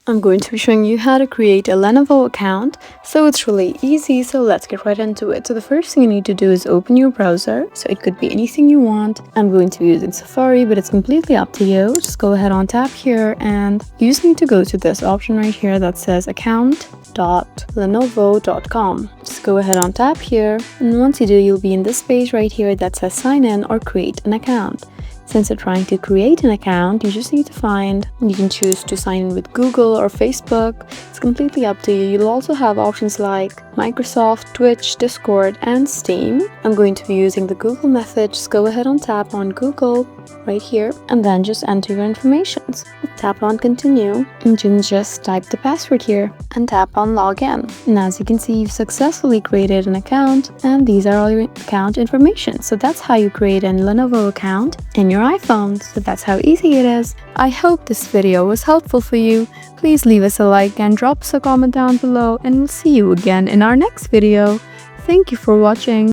I'm going to be showing you how to create a Lenovo account. So it's really easy, so let's get right into it. So the first thing you need to do is open your browser. So it could be anything you want. I'm going to be using Safari, but it's completely up to you. Just go ahead on tap here, and you just need to go to this option right here that says account.lenovo.com. Just go ahead on tap here, and once you do, you'll be in this page right here that says sign in or create an account. Since you're trying to create an account, you just need to you can choose to sign in with Google or Facebook. It's completely up to you. You'll also have options like Microsoft, Twitch, Discord, and Steam. I'm going to be using the Google method. Just go ahead and tap on Google right here, and then just enter your information. Tap on continue, and you can just type the password here and tap on login. And as you can see, you've successfully created an account, and these are all your account information. So that's how you create a Lenovo account in your iPhone. So that's how easy it is. I hope this video was helpful for you. Please leave us a like and drop us a comment down below, and we'll see you again in our next video. Thank you for watching.